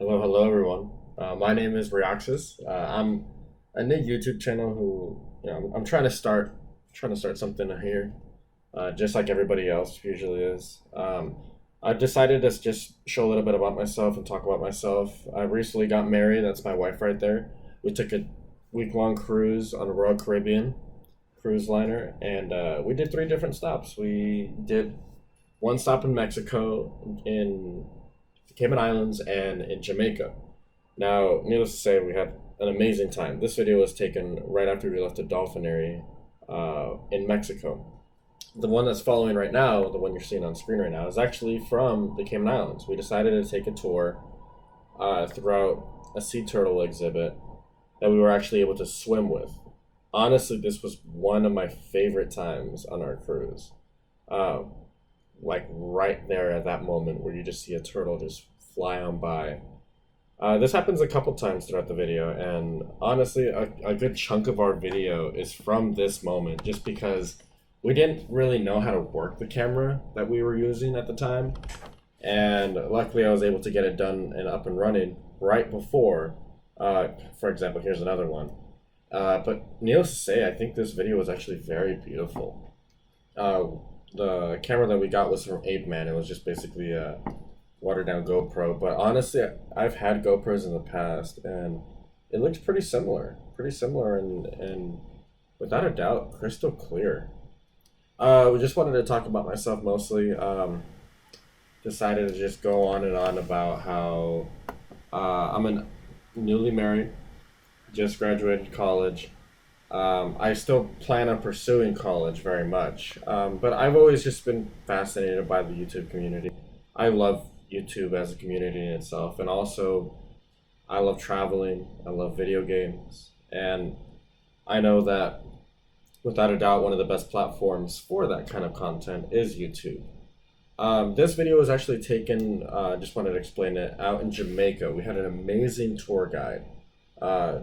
Hello everyone. My name is Reaxis. I'm a new YouTube channel who, I'm trying to start something here, just like everybody else usually is. I've decided to just show a little bit about myself and talk about myself. I recently got married. That's my wife right there. We took a week-long cruise on a Royal Caribbean cruise liner, and we did three different stops. We did one stop in Mexico, in the Cayman Islands, and in Jamaica. Now, needless to say, we had an amazing time. This video was taken right after we left the Dolphinary in Mexico. The one that's following right now, the one you're seeing on screen right now, is actually from the Cayman Islands. We decided to take a tour throughout a sea turtle exhibit that we were actually able to swim with. Honestly, this was one of my favorite times on our cruise. Uh, like right there at that moment where you just see a turtle just fly on by. This happens a couple times throughout the video, and honestly, a good chunk of our video is from this moment, just because we didn't really know how to work the camera that we were using at the time, and luckily I was able to get it done and up and running right before. For example, here's another one. But needless to say, I think this video was actually very beautiful. Uh, the camera that we got was from Ape Man. It was just basically a watered down GoPro. But honestly, I've had GoPros in the past, and it looks pretty similar, and without a doubt, crystal clear. We just wanted to talk about myself mostly. Decided to just go on and on about how I'm a newly married, just graduated college. I still plan on pursuing college very much, but I've always just been fascinated by the YouTube community. I love YouTube as a community in itself, and also I love traveling, I love video games, and I know that without a doubt one of the best platforms for that kind of content is YouTube. This video was actually taken, just wanted to explain it, out in Jamaica. We had an amazing tour guide. Uh,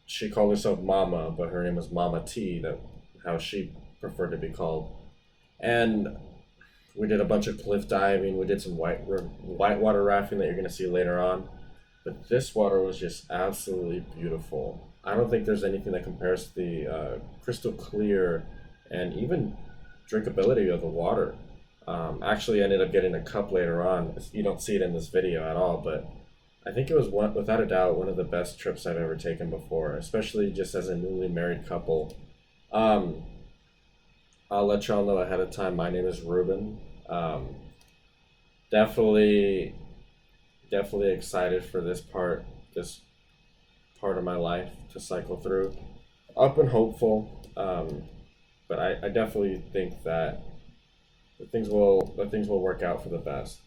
she called herself Mama, but her name was Mama T, that how she preferred to be called. And we did a bunch of cliff diving. We did some whitewater rafting that you're gonna see later on. But this water was just absolutely beautiful. I don't think there's anything that compares to the crystal clear and even drinkability of the water. Actually, I ended up getting a cup later on. You don't see it in this video at all, but I think it was without a doubt one of the best trips I've ever taken before, especially just as a newly married couple. Um, I'll let y'all know ahead of time. My name is Ruben. Um, definitely, definitely excited for this part of my life to cycle through. Up and hopeful, but I definitely think that the things will work out for the best.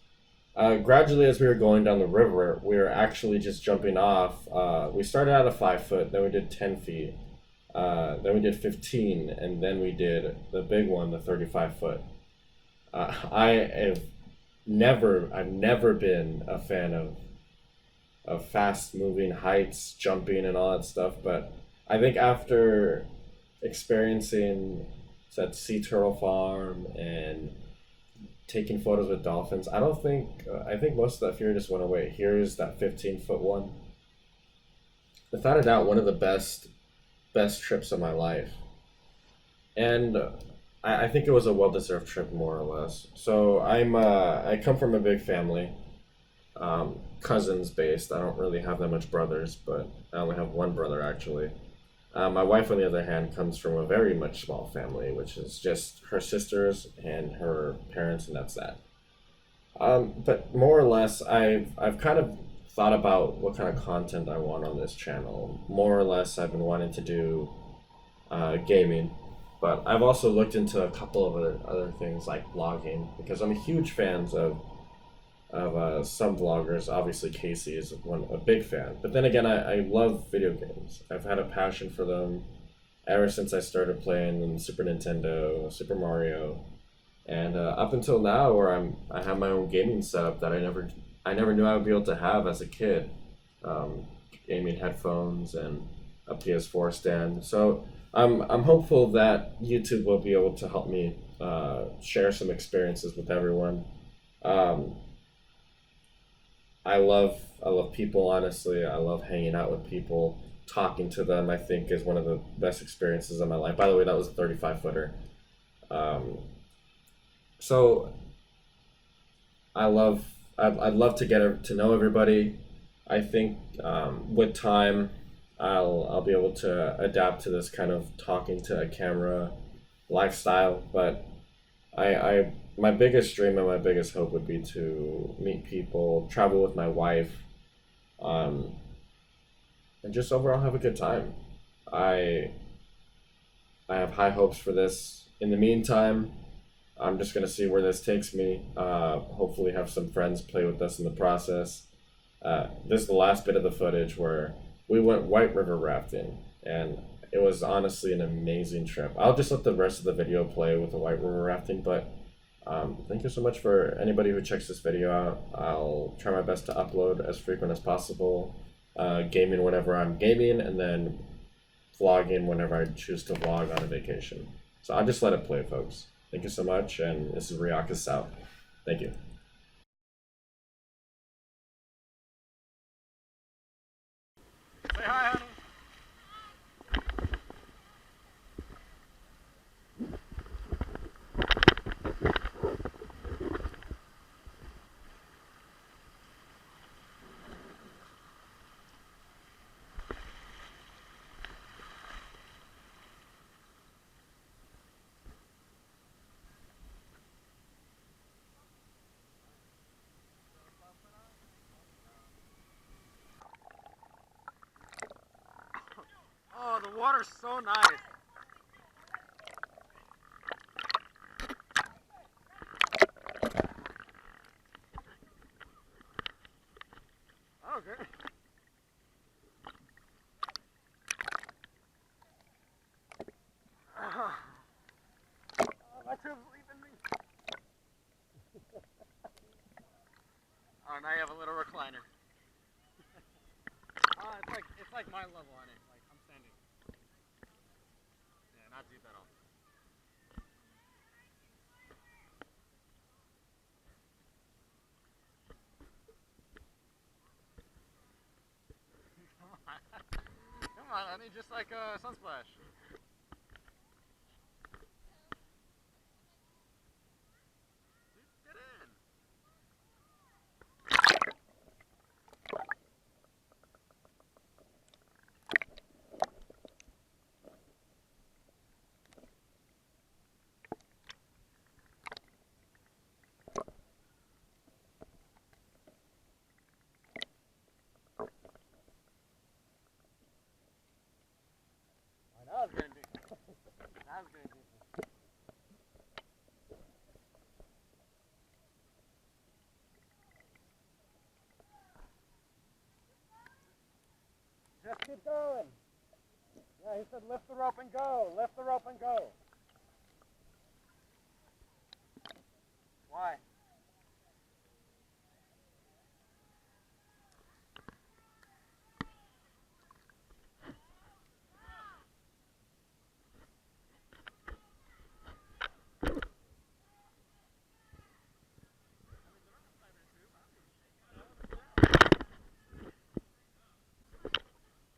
Gradually, as we were going down the river, we were actually just jumping off. We started out at 5 foot, then we did 10 feet, then we did 15, and then we did the big one, the 35 foot. I have I've never been a fan of fast moving heights, jumping, and all that stuff, but I think after experiencing that sea turtle farm and taking photos with dolphins, I think most of that fear just went away. Here's that 15-foot one. Without a doubt, one of the best trips of my life, and I think it was a well-deserved trip, more or less. So I come from a big family, cousins based. I don't really have that much brothers, but I only have one brother actually. My wife, on the other hand, comes from a very much small family, which is just her sisters and her parents, and that's that. But more or less, I've kind of thought about what kind of content I want on this channel. More or less, I've been wanting to do gaming, but I've also looked into a couple of other things like vlogging, because I'm a huge fan of some vloggers. Obviously, Casey is a big fan. But then again, I love video games. I've had a passion for them ever since I started playing in Super Nintendo, Super Mario, and up until now, where I have my own gaming setup that I never knew I would be able to have as a kid. Um, Gaming headphones and a PS4 stand. So I'm hopeful that YouTube will be able to help me share some experiences with everyone. Um, I love people. Honestly, I love hanging out with people. Talking to them, I think, is one of the best experiences of my life. By the way, that was a 35 footer. Um, so I love I'd love to to know everybody. I think with time, I'll be able to adapt to this kind of talking to a camera lifestyle. But I my biggest dream and my biggest hope would be to meet people, travel with my wife, um, and just overall have a good time. I I have high hopes for this. In the meantime, I'm just gonna see where this takes me. Hopefully, have some friends play with us in the process. This is the last bit of the footage where we went white river rafting, and it was honestly an amazing trip. I'll just let the rest of the video play with the white river rafting, but thank you so much for anybody who checks this video out. I'll try my best to upload as frequent as possible, gaming whenever I'm gaming, and then vlogging whenever I choose to vlog on a vacation. So I'll just let it play, folks. Thank you so much, and this is Riakas out. Thank you. Say hi, honey. Oh, the water's so nice. Okay. Oh, my tub's leaving me. Oh, now you have a little recliner. It's like my level on it. Like I'm standing. Yeah, not deep at all. Come on, honey, just like a sunsplash. Get in. Oh, that was getting deep. That was getting deep. Just keep going. Yeah, he said lift the rope and go. Lift the rope and go. Why?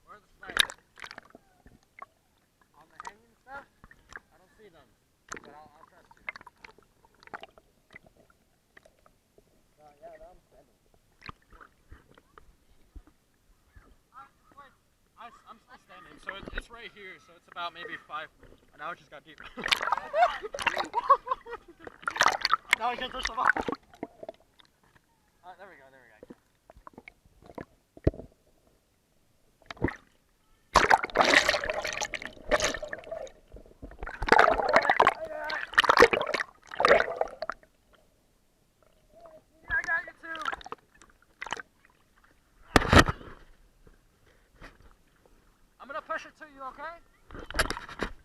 Where are the spiders? On the hanging stuff? I don't see them, but I'll trust you. Yeah, I'm standing. Wait, I'm still standing, so it's right here, so it's about maybe 5. Now it just got deep. Now I can't touch the ball. There we go, there we go. I got you too. I'm gonna push it to you, okay?